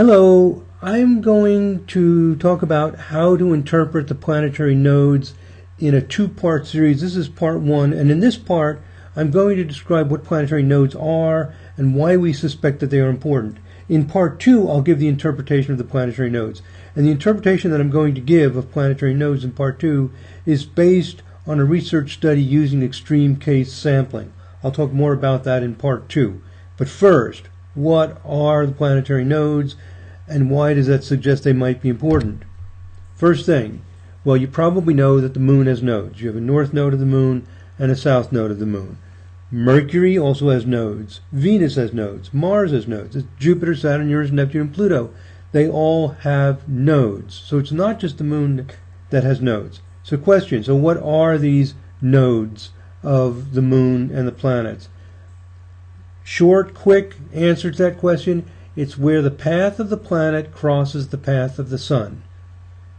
Hello, I'm going to talk about how to interpret the planetary nodes in a two-part series. This is part one, and in this part I'm going to describe what planetary nodes are and why we suspect that they are important. In part two, I'll give the interpretation of the planetary nodes. And the interpretation that I'm going to give of planetary nodes in part two is based on a research study using extreme case sampling. I'll talk more about that in part two. But first, what are the planetary nodes and why does that suggest they might be important? First thing, well, you probably know that the moon has nodes. You have a north node of the moon and a south node of the moon. Mercury also has nodes. Venus has nodes. Mars has nodes. It's Jupiter, Saturn, Uranus, Neptune, and Pluto. They all have nodes. So it's not just the moon that has nodes. So question, so what are these nodes of the moon and the planets? Short, quick answer to that question, it's where the path of the planet crosses the path of the sun.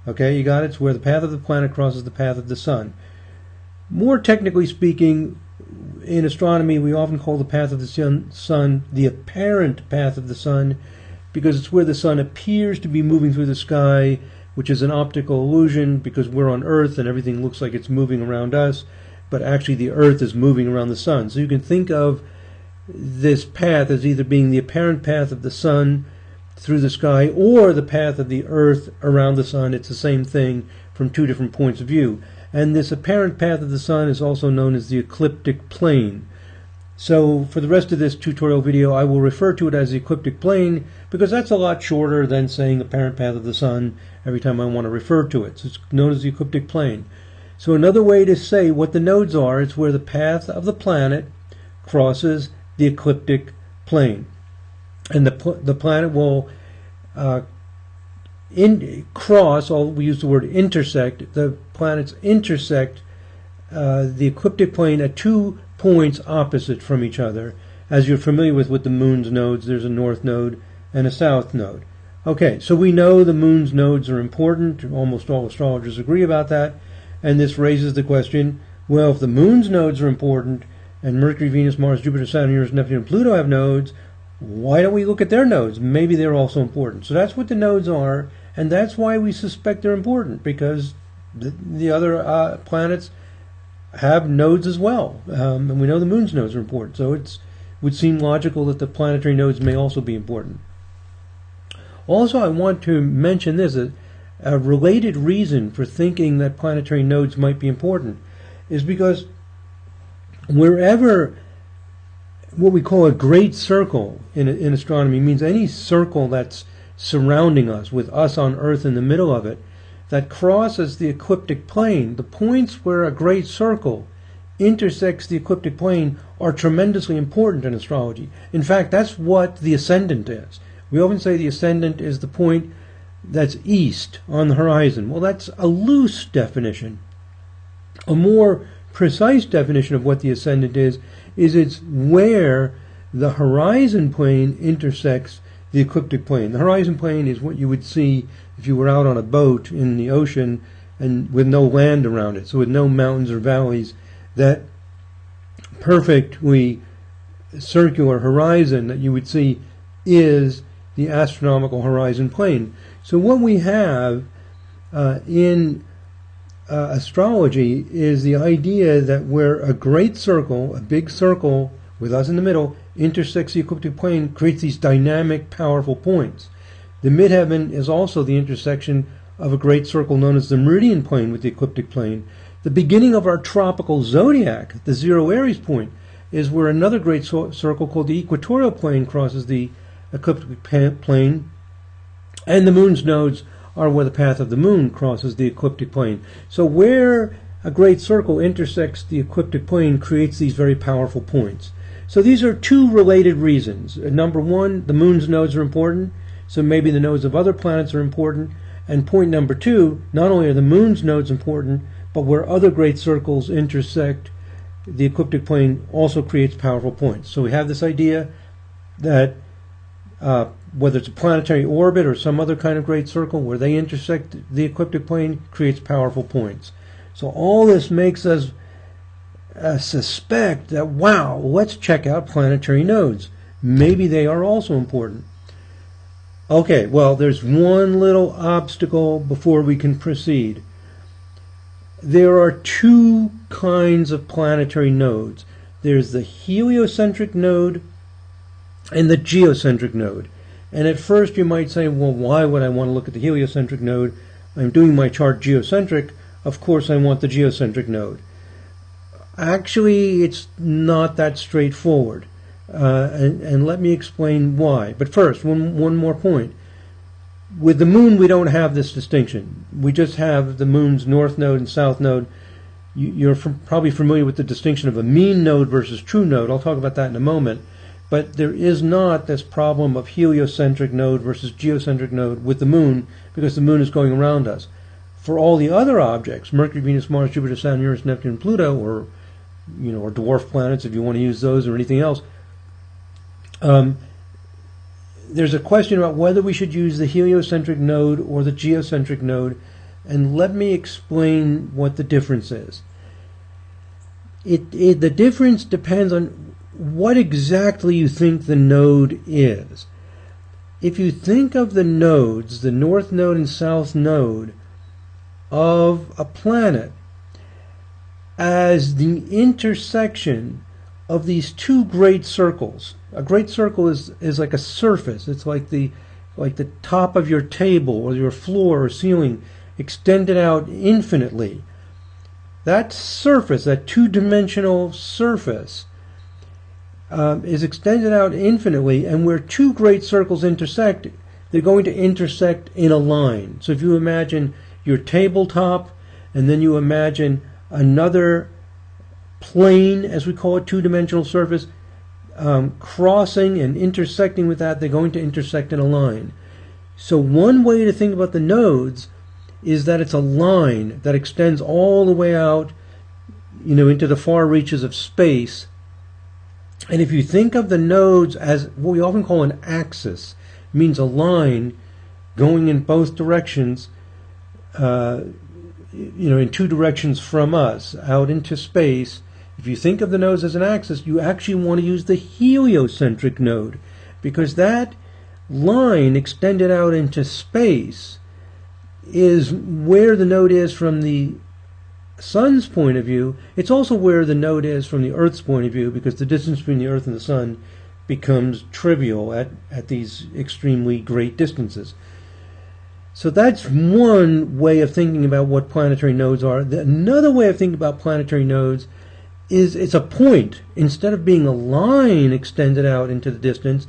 Okay, you got it? It's where the path of the planet crosses the path of the sun. More technically speaking, in astronomy, we often call the path of the sun the apparent path of the sun because it's where the sun appears to be moving through the sky, which is an optical illusion because we're on Earth and everything looks like it's moving around us, but actually the Earth is moving around the sun. So you can think of this path as either being the apparent path of the sun through the sky or the path of the Earth around the sun. It's the same thing from two different points of view. And this apparent path of the sun is also known as the ecliptic plane. So for the rest of this tutorial video, I will refer to it as the ecliptic plane because that's a lot shorter than saying apparent path of the sun every time I want to refer to it. So it's known as the ecliptic plane. So another way to say what the nodes are, it's where the path of the planet crosses the ecliptic plane. And the planet will cross, we use the word intersect, the planets intersect the ecliptic plane at 2 points opposite from each other. As you're familiar with the moon's nodes, there's a north node and a south node. Okay, so we know the moon's nodes are important. Almost all astrologers agree about that. And this raises the question, well, if the moon's nodes are important, and Mercury, Venus, Mars, Jupiter, Saturn, Uranus, Neptune, and Pluto have nodes, why don't we look at their nodes? Maybe they're also important. So that's what the nodes are, and that's why we suspect they're important, because the other planets have nodes as well. And we know the moon's nodes are important, so it would seem logical that the planetary nodes may also be important. Also, I want to mention this, a related reason for thinking that planetary nodes might be important is because wherever what we call a great circle in astronomy means any circle that's surrounding us, with us on Earth in the middle of it, that crosses the ecliptic plane, the points where a great circle intersects the ecliptic plane are tremendously important in astrology. In fact, that's what the ascendant is. We often say the ascendant is the point that's east on the horizon. Well, that's a loose definition. A more precise definition of what the ascendant is it's where the horizon plane intersects the ecliptic plane. The horizon plane is what you would see if you were out on a boat in the ocean and with no land around it, so with no mountains or valleys. That perfectly circular horizon that you would see is the astronomical horizon plane. So what we have in astrology is the idea that where a great circle, a big circle with us in the middle, intersects the ecliptic plane, creates these dynamic, powerful points. The midheaven is also the intersection of a great circle known as the meridian plane with the ecliptic plane. The beginning of our tropical zodiac, the 0 Aries point, is where another great circle called the equatorial plane crosses the ecliptic plane, and the moon's nodes are where the path of the moon crosses the ecliptic plane. So where a great circle intersects the ecliptic plane creates these very powerful points. So these are two related reasons. Number one, the moon's nodes are important, so maybe the nodes of other planets are important. And point number two, not only are the moon's nodes important, but where other great circles intersect the ecliptic plane also creates powerful points. So we have this idea that whether it's a planetary orbit or some other kind of great circle, where they intersect the ecliptic plane creates powerful points. So all this makes us suspect that, wow, let's check out planetary nodes. Maybe they are also important. Okay, well, there's one little obstacle before we can proceed. There are two kinds of planetary nodes. There's the heliocentric node and the geocentric node. And at first you might say, well, why would I want to look at the heliocentric node? I'm doing my chart geocentric. Of course I want the geocentric node. Actually, it's not that straightforward. And let me explain why. But first, one more point. With the moon, we don't have this distinction. We just have the moon's north node and south node. You're probably familiar with the distinction of a mean node versus true node. I'll talk about that in a moment. But there is not this problem of heliocentric node versus geocentric node with the moon, because the moon is going around us. For all the other objects, Mercury, Venus, Mars, Jupiter, Saturn, Uranus, Neptune, Pluto, or dwarf planets if you want to use those, or anything else, there's a question about whether we should use the heliocentric node or the geocentric node, and let me explain what the difference is. The difference depends on what exactly you think the node is. If you think of the nodes, the north node and south node of a planet, as the intersection of these two great circles. A great circle is like a surface. It's like the top of your table or your floor or ceiling extended out infinitely. That surface, that two-dimensional surface, is extended out infinitely, and where two great circles intersect, they're going to intersect in a line. So if you imagine your tabletop, and then you imagine another plane, as we call it, two-dimensional surface, crossing and intersecting with that, they're going to intersect in a line. So one way to think about the nodes is that it's a line that extends all the way out, into the far reaches of space. And if you think of the nodes as what we often call an axis, it means a line going in both directions, in two directions from us, out into space. If you think of the nodes as an axis, you actually want to use the heliocentric node, because that line extended out into space is where the node is from the sun's point of view. It's also where the node is from the Earth's point of view, because the distance between the Earth and the sun becomes trivial at these extremely great distances. So that's one way of thinking about what planetary nodes are. Another way of thinking about planetary nodes is it's a point. Instead of being a line extended out into the distance,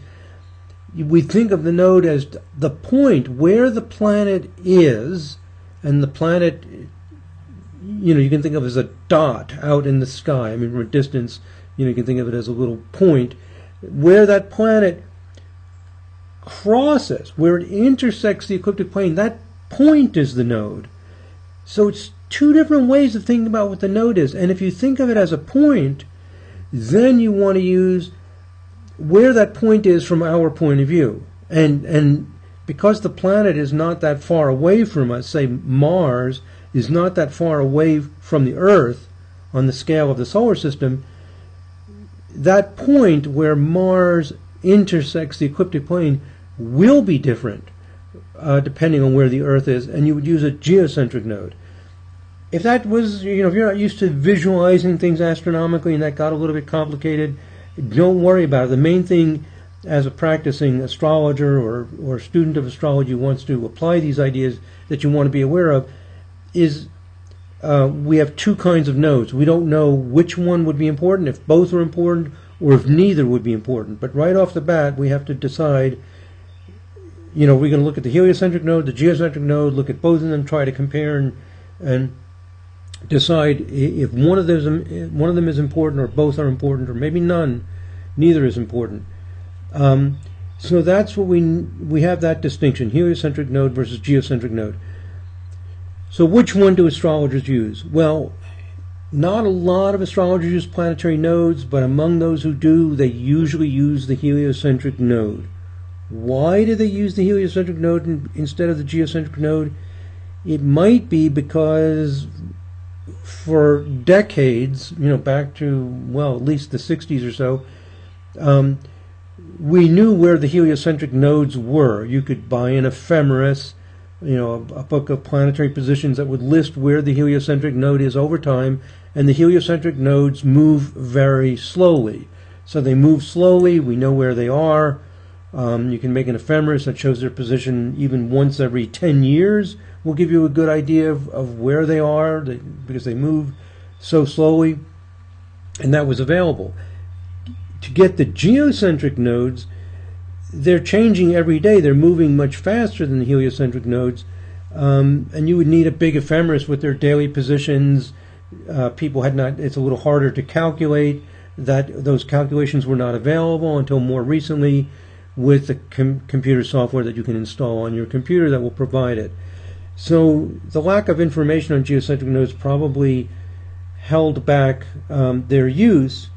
we think of the node as the point where the planet is, and the planet, you can think of it as a dot out in the sky. I mean, from a distance, you can think of it as a little point where that planet crosses, where it intersects the ecliptic plane. That point is the node. So it's two different ways of thinking about what the node is. And if you think of it as a point, then you want to use where that point is from our point of view. And because the planet is not that far away from us, say Mars is not that far away from the Earth on the scale of the solar system, that point where Mars intersects the ecliptic plane will be different depending on where the Earth is, and you would use a geocentric node. If that was, if you're not used to visualizing things astronomically and that got a little bit complicated, don't worry about it. The main thing as a practicing astrologer or student of astrology who wants to apply these ideas that you want to be aware of is we have two kinds of nodes. We don't know which one would be important, if both are important, or if neither would be important. But right off the bat, we have to decide, we're going to look at the heliocentric node, the geocentric node, look at both of them, try to compare and decide if one of them is important, or both are important, or maybe neither is important. So that's what we have, that distinction: heliocentric node versus geocentric node. So which one do astrologers use? Well, not a lot of astrologers use planetary nodes, but among those who do, they usually use the heliocentric node. Why do they use the heliocentric node instead of the geocentric node? It might be because for decades, back to, at least the 60s or so, we knew where the heliocentric nodes were. You could buy an ephemeris, a book of planetary positions that would list where the heliocentric node is over time, and the heliocentric nodes move very slowly. So they move slowly, we know where they are. You can make an ephemeris that shows their position even once every 10 years. Will give you a good idea of where they are, because they move so slowly, and that was available. To get the geocentric nodes, they're changing every day. They're moving much faster than the heliocentric nodes, and you would need a big ephemeris with their daily positions. People had not. It's a little harder to calculate. That those calculations were not available until more recently, with the computer software that you can install on your computer that will provide it. So the lack of information on geocentric nodes probably held back their use.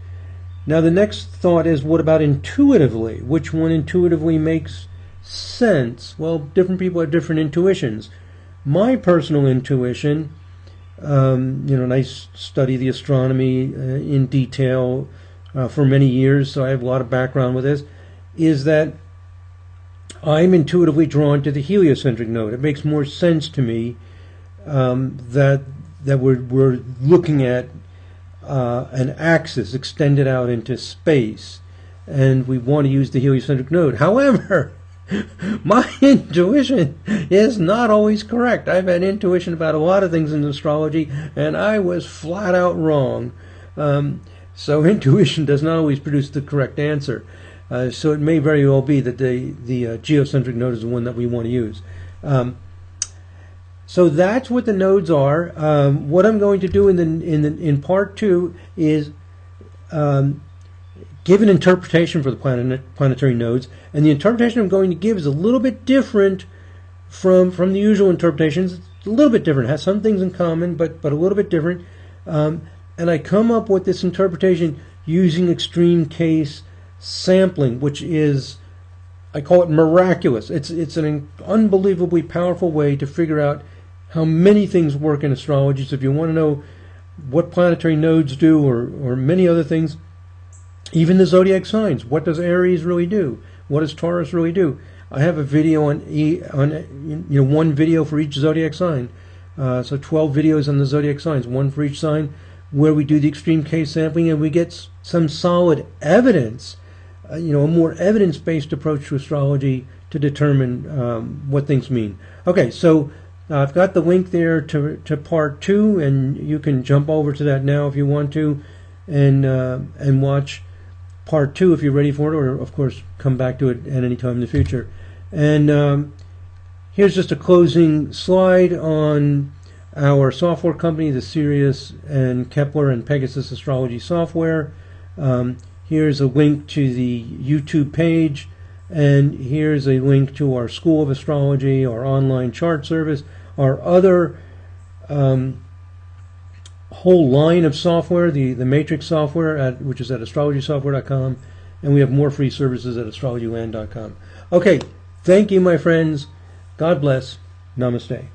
Now the next thought is, what about intuitively? Which one intuitively makes sense? Well, different people have different intuitions. My personal intuition, and I study the astronomy in detail for many years, so I have a lot of background with this, is that I'm intuitively drawn to the heliocentric node. It makes more sense to me that we're looking at an axis extended out into space, and we want to use the heliocentric node. However, my intuition is not always correct. I've had intuition about a lot of things in astrology, and I was flat out wrong. So intuition does not always produce the correct answer. So it may very well be that the geocentric node is the one that we want to use. So that's what the nodes are. What I'm going to do in part 2 is give an interpretation for the planetary nodes, and the interpretation I'm going to give is a little bit different from the usual interpretations. It's a little bit different. It has some things in common, but a little bit different. And I come up with this interpretation using extreme case sampling, which is, I call it miraculous. It's an unbelievably powerful way to figure out how many things work in astrology. So if you want to know what planetary nodes do, or many other things, even the zodiac signs, what does Aries really do? What does Taurus really do? I have a video on one video for each zodiac sign. So 12 videos on the zodiac signs, one for each sign, where we do the extreme case sampling, and we get some solid evidence, a more evidence-based approach to astrology to determine what things mean. Okay, so I've got the link there to part 2, and you can jump over to that now if you want to, and watch part 2 if you're ready for it, or of course come back to it at any time in the future. And here's just a closing slide on our software company, the Sirius and Kepler and Pegasus astrology software. Here's a link to the YouTube page, and here's a link to our School of Astrology, our online chart service, our other whole line of software, the Matrix software, which is at astrologysoftware.com, and we have more free services at astrologyland.com. Okay, thank you, my friends. God bless. Namaste.